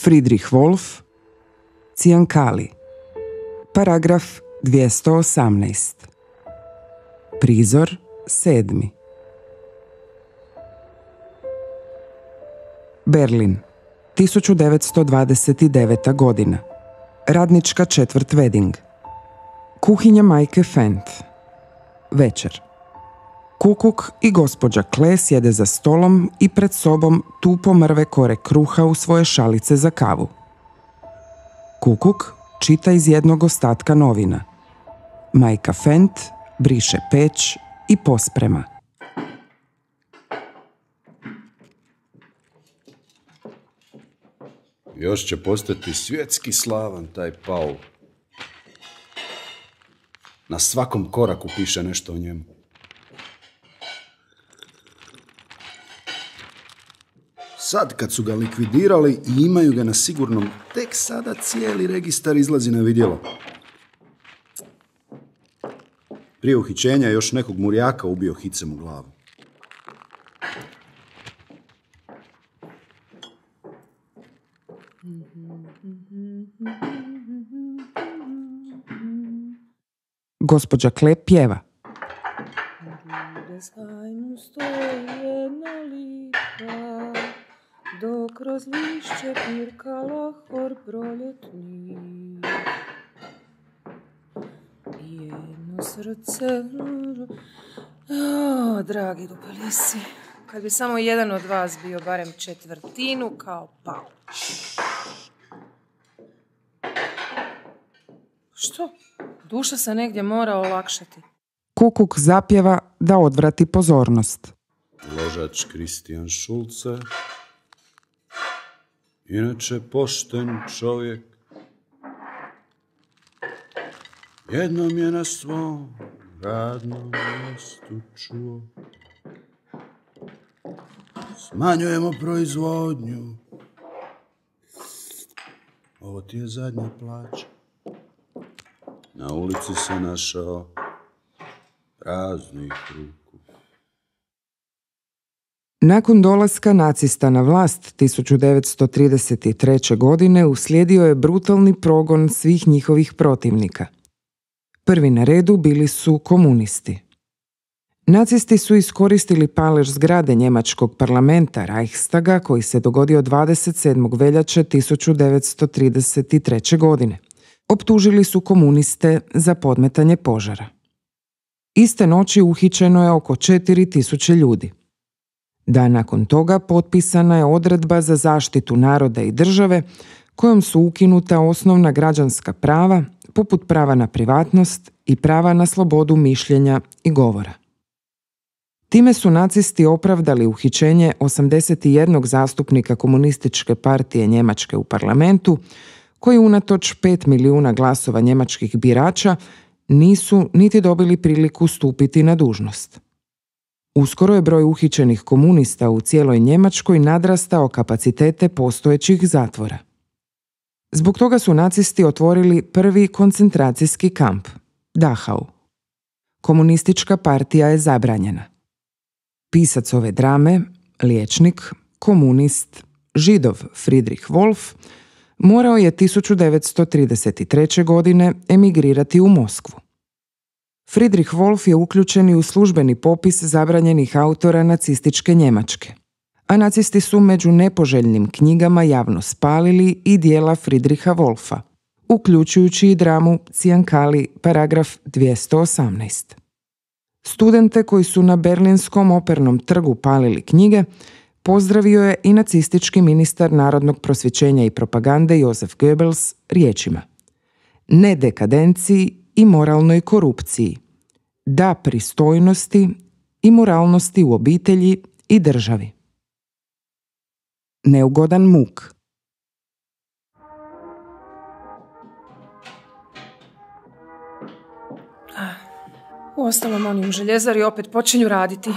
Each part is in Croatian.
Friedrich Wolf, Ciankali. Paragraf 218. Prizor 7. Berlin, 1929. godina. Radnička četvrt Wedding. Kuhinja majke Fendt. Večer. Kukuk i gospođa Kle sjede za stolom i pred sobom tupo mrve kore kruha u svoje šalice za kavu. Kukuk čita iz jednog ostatka novina. Majka Fendt briše peć i posprema. Još će postati svjetski slavan taj Paul. Na svakom koraku piše nešto o njemu. Sad kad su ga likvidirali i imaju ga na sigurnom, tek sada cijeli registar izlazi na vidjelo. Prije uhićenja još nekog murjaka ubio hicem u glavu. Gospođa Kle pjeva. Dok kroz lišće pirkala hor proljetni. Jedno srce... dragi dupelisi, kad bi samo jedan od vas bio barem četvrtinu kao Paul. Što? Duša se negdje mora olakšati. Kukuk zapjeva da odvrati pozornost. Ložač Kristijan Šulce, inače pošten čovjek, jednom je na svom radnom mjestu čuo: smanjujemo proizvodnju, ovo ti je zadnja plaća. Na ulici se našao praznih ruku. Nakon dolaska nacista na vlast 1933. godine uslijedio je brutalni progon svih njihovih protivnika. Prvi na redu bili su komunisti. Nacisti su iskoristili palež zgrade njemačkog parlamenta Reichstaga koji se dogodio 27. veljače 1933. godine. Optužili su komuniste za podmetanje požara. Iste noći uhićeno je oko 4000 ljudi. Dan nakon toga potpisana je odredba za zaštitu naroda i države kojom su ukinuta osnovna građanska prava poput prava na privatnost i prava na slobodu mišljenja i govora. Time su nacisti opravdali uhićenje 81 zastupnika komunističke partije Njemačke u parlamentu koji unatoč 5 milijuna glasova njemačkih birača nisu niti dobili priliku stupiti na dužnost. Uskoro je broj uhićenih komunista u cijeloj Njemačkoj nadrastao kapacitete postojećih zatvora. Zbog toga su nacisti otvorili prvi koncentracijski kamp, Dachau. Komunistička partija je zabranjena. Pisac ove drame, liječnik, komunist, Židov Friedrich Wolf, morao je 1933. godine emigrirati u Moskvu. Friedrich Wolf je uključen u službeni popis zabranjenih autora nacističke Njemačke, a nacisti su među nepoželjnim knjigama javno spalili i dijela Friedricha Wolfa, uključujući i dramu Ciankali, paragraf 218. Studente koji su na Berlinskom opernom trgu palili knjige pozdravio je i nacistički ministar narodnog prosvjećenja i propagande Josef Goebbels riječima: ne dekadenciji i moralnoj korupciji, da pristojnosti i moralnosti u obitelji i državi. Neugodan muk. Uostalom, oni u željezari opet počinju raditi.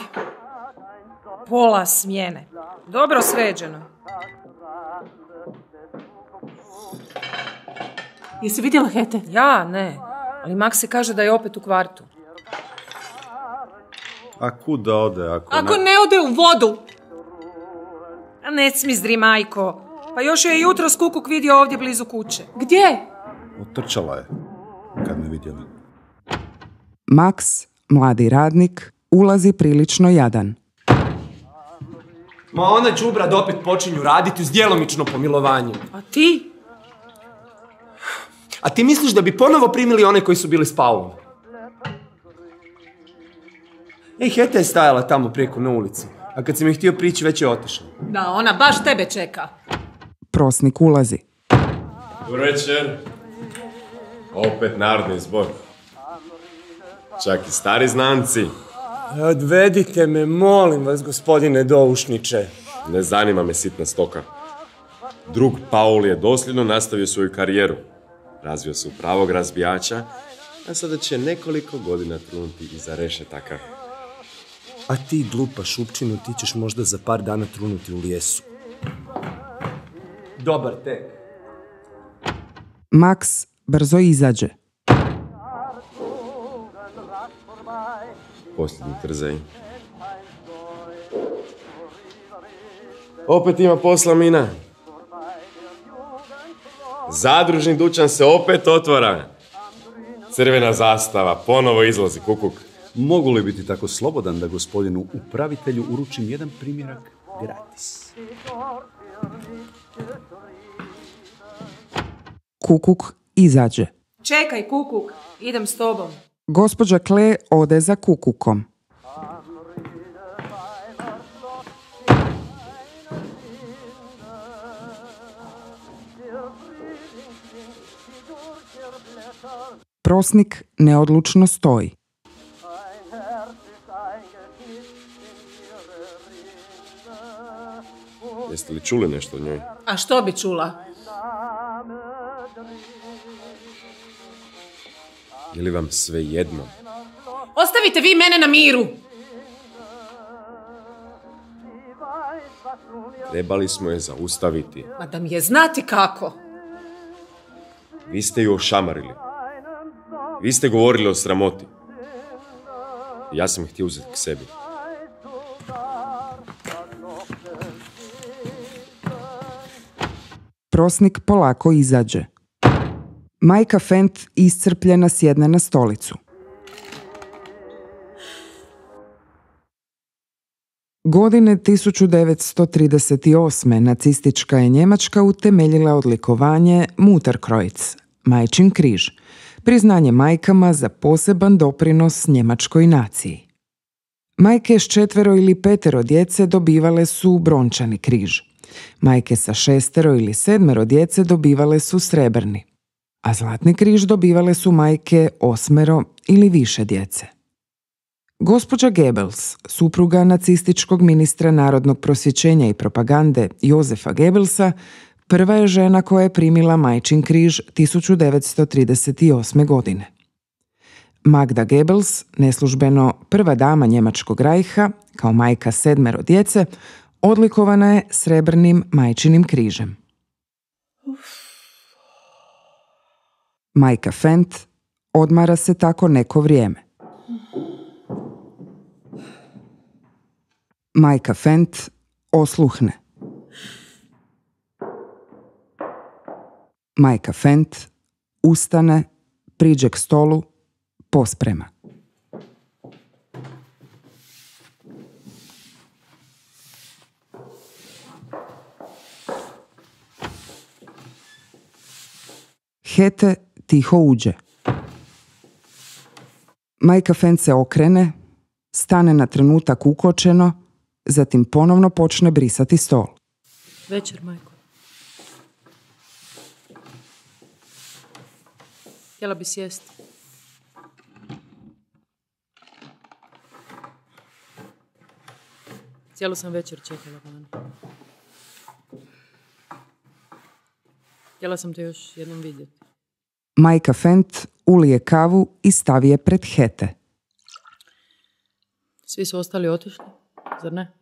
Pola smjene. Dobro sređeno. Jesi vidjela Hete? Ja ne, ali Maksi kaže da je opet u kvartu. A kud da ode? Ako ne ode u vodu? A ne smizdri, majko. Pa još je jutros Kukuk vidio ovdje blizu kuće. Gdje? Otrčala je kad me vidjela. Maks, mladi radnik, ulazi prilično jadan. Ma ona đubrad opet počinju raditi uz djelomično pomilovanje. A ti? A ti misliš da bi ponovo primili one koji su bili s Paulom? Heta je stajala tamo preko na ulici, a kad sam je htio prići već je otišla. Da, ona baš tebe čeka. Prosnik ulazi. Dobro večer. Opet narodni zbor. Čak i stari znanci. Odvedite me, molim vas, gospodine doušniče. Ne zanima me sitna stoka. Drug Paul je dosljedno nastavio svoju karijeru. Razvio se u pravog razbijača, a sada će nekoliko godina trunuti iza rešetaka. A ti, glupa šupčinu, ti ćeš možda za par dana trunuti u lijesu. Dobar tek. Maks brzo izađe. Posljednji trzaj. Opet ima posla, Mina. Zadružni dućan se opet otvara. Crvena zastava, ponovo izlazi Kukuk. Mogu li biti tako slobodan da gospodinu upravitelju uručim jedan primjerak gratis? Kukuk izađe. Čekaj, Kukuk, idem s tobom. Gospođa Kle ode za Kukukom. Prosnik neodlučno stoji. Jeste li čuli nešto o njoj? A što bi čula? Je li vam sve jedno? Ostavite vi mene na miru! Trebali smo je zaustaviti. Ma da mi je znati kako. Vi ste ju ošamarili. Vi ste govorili o sramoti. Ja sam htio uzeti k sebi. Prosnik polako izađe. Majka Fent iscrpljena sjedne na stolicu. Godine 1938. nacistička je Njemačka utemeljila odlikovanje Mutterkreuz, majčin križ, priznanje majkama za poseban doprinos njemačkoj naciji. Majke s 4 ili 5 djece dobivale su brončani križ. Majke sa 6 ili 7 djece dobivale su srebrni, a zlatni križ dobivale su majke 8 ili više djece. Gospođa Goebbels, supruga nacističkog ministra narodnog prosvjećenja i propagande Jozefa Goebbelsa, prva je žena koja je primila majčin križ 1938. godine. Magda Goebbels, neslužbeno prva dama Njemačkog rajha, kao majka 7 djece, odlikovana je srebrnim majčinim križem. Majka Fent odmara se tako neko vrijeme. Majka Fent osluhne. Majka Fent ustane, priđe k stolu, posprema. Hete tiho uđe. Majka Fent se okrene, stane na trenutak ukočeno, zatim ponovno počne brisati stol. Večer, majko. Htjela bi sjesti. Cijelu sam večer čekala van. Htjela sam te još jednom vidjeti. Majka Fent ulije kavu i stavi je pred Hete. Svi su ostali otišli, zar ne?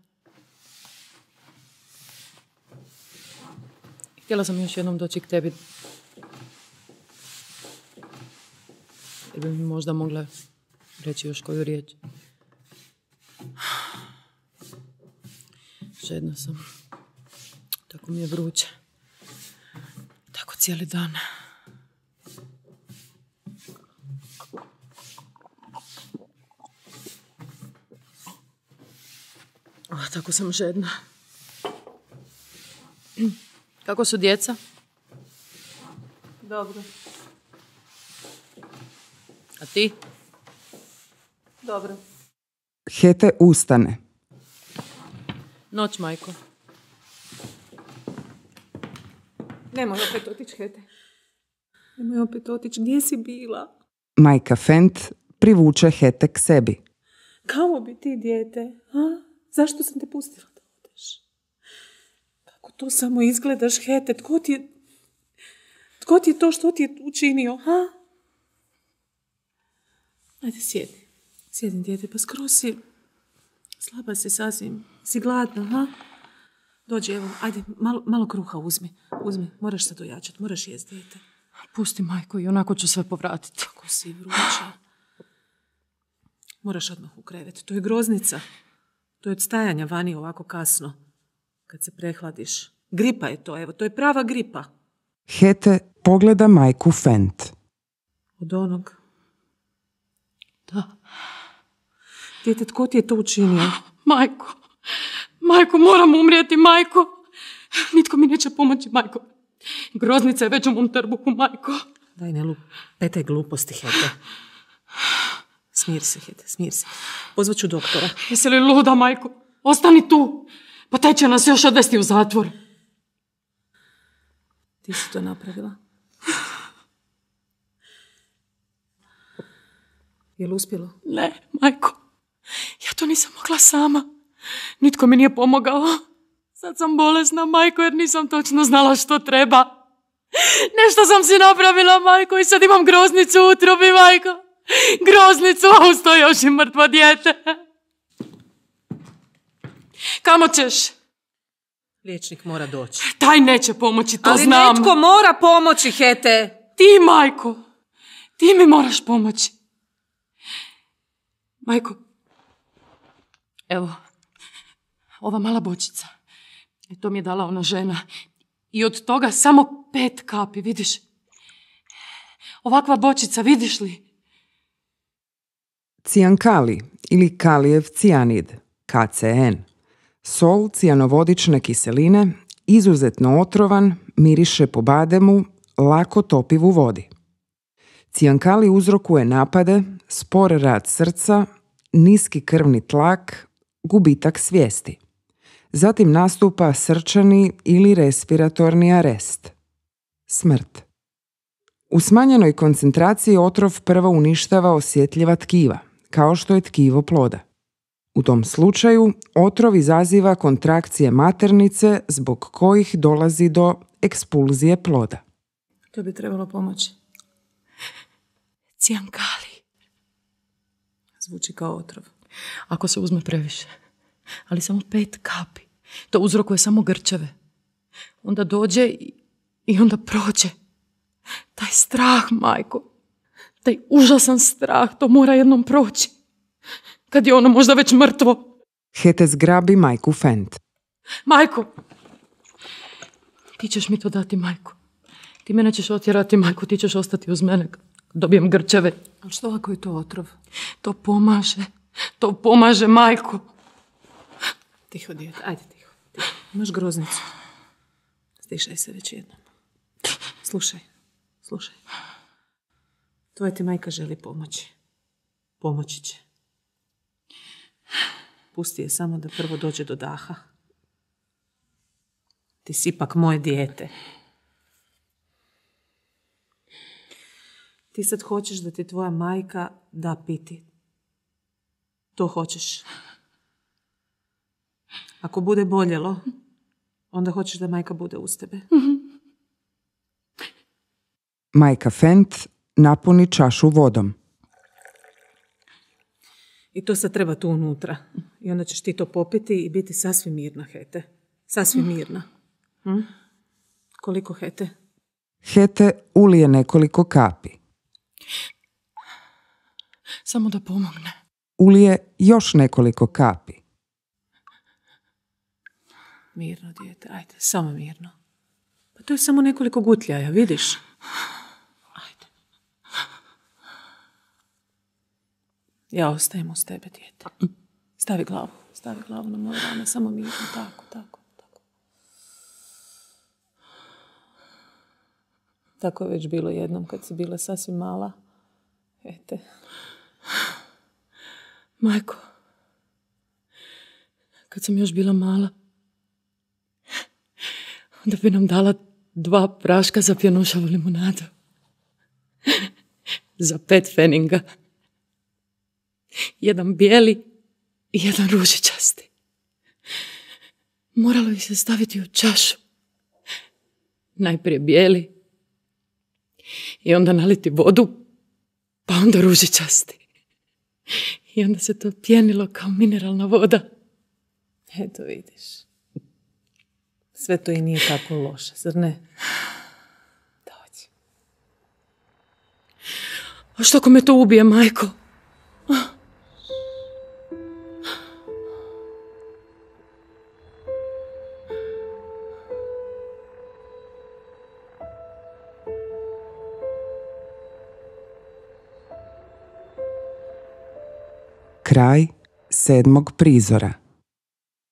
Htjela sam još jednom doći k tebi. Jer bi mi možda mogla reći još koju riječ. Žedna sam. Tako mi je vruće. cijeli dan. Tako sam žedna. Kako su djeca? Dobro. A ti? Dobro. Hete ustane. Noć, majko. Nemoj opet otići, Hete. Nemoj opet otići. Gdje si bila? Majka Fent privuče Hete k sebi. Kamo bi ti, dijete? A? Zašto sam te pustila da odeš? Kako to samo izgledaš, Hete? Tko ti je to što ti je učinio? Ha? Ajde, sjedi. Sjedim, dijete, pa skroz si... Slaba si sasvim. Si gladna, ha? Dođi, evo, ajde, malo kruha uzmi. Uzmi, moraš se dojačati, moraš jesti, dijete. Pusti, majko, i onako ću sve povratiti. Kako si vruća. Moraš odmah u krevet. To je groznica. To je od stajanja vani ovako kasno. Kad se prehladiš. Gripa je to, evo, to je prava gripa. Hete pogleda majku Fent. Od onog? Da. Dijete, tko ti je to učinio? Majko, moram umrijeti, majko. Nitko mi neće pomoći, majko. Groznica je već u mom trbuhu, majko. Daj, ne lupetaj gluposti, Hete. Smir se, Hete, smir se. Pozvat ću doktora. Jesi li luda, majko? Ostani tu. Pa taj će nas još odvesti u zatvor. Ti si to napravila? Je li uspjelo? Ne, majko. Ja to nisam mogla sama. Nitko mi nije pomogao. Sad sam bolesna, majko, jer nisam točno znala što treba. Nešto sam si napravila, majko, i sad imam groznicu u utrobi, majko. Groznicu, a uz to još i mrtvo dijete. Kamo ćeš? Liječnik mora doći. Taj neće pomoći, to znam. Ali netko mora pomoći, Hete. Ti, majko. Ti mi moraš pomoći. Majko. Evo. Ova mala bočica. To mi je dala ona žena. I od toga samo 5 kapi, vidiš? Ovakva bočica, vidiš li? Cijankali ili kalijev cijanid, KCN. Sol cijanovodične kiseline, izuzetno otrovan, miriše po bademu, lako topiv u vodi. Cijankali uzrokuje napade, spor rad srca, niski krvni tlak, gubitak svijesti. Zatim nastupa srčani ili respiratorni arest. Smrt. U smanjenoj koncentraciji otrov prvo uništava osjetljiva tkiva, kao što je tkivo ploda. U tom slučaju otrov izaziva kontrakcije maternice zbog kojih dolazi do ekspulzije ploda. To bi trebalo pomoći. Cijankali. Zvuči kao otrov. Ako se uzme previše, ali samo 5 kapi, to uzrokuje samo grčeve. Onda dođe i onda prođe. Taj strah, majko, taj užasan strah, to mora jednom proći. Kad je ono možda već mrtvo. Hete zgrabi majku Fent. Majko! Ti ćeš mi to dati, majko. Ti me nećeš otjerati, majko, ti ćeš ostati uz mene. Dobijem grčeve. Ali što ako je to otrov? To pomaže. To pomaže, majko. Tiho, dijete, ajde tiho. Imaš groznicu. Stišaj se već jednom. Slušaj. Tvoja ti majka želi pomoći. Pomoći će. Pusti je samo da prvo dođe do daha. Ti si ipak moje dijete. Ti sad hoćeš da ti tvoja majka da piti. To hoćeš. Ako bude boljelo, onda hoćeš da majka bude uz tebe. Majka Fent napuni čašu vodom. I to sad treba tu unutra. I onda ćeš ti to popiti i biti sasvim mirna, Hete. Sasvim mirna. Koliko, Hete? Hete ulije nekoliko kapi. Samo da pomogne. Ulije još nekoliko kapi. Mirno, dijete, ajde, samo mirno. Pa to je samo nekoliko gutljaja, vidiš? Ajde. Ja ostajem uz tebe, dijete. Stavi glavu na moje rame, samo mirno, tako. Tako je već bilo jednom kad si bila sasvim mala. Ete. Majko, kad sam još bila mala, onda bi nam dala 2 praška za pjanušavu limunadu. Za 5 feninga. 1 bijeli i 1 ružičasti. Moralo ih se staviti u čašu. Najprije bijeli i onda naliti vodu, pa onda ružičasti. I onda se to pjenilo kao mineralna voda. Eto vidiš. Sve to i nije tako loše, zar ne? Dođi. A što ako me to ubije, majko? Kraj 7. prizora.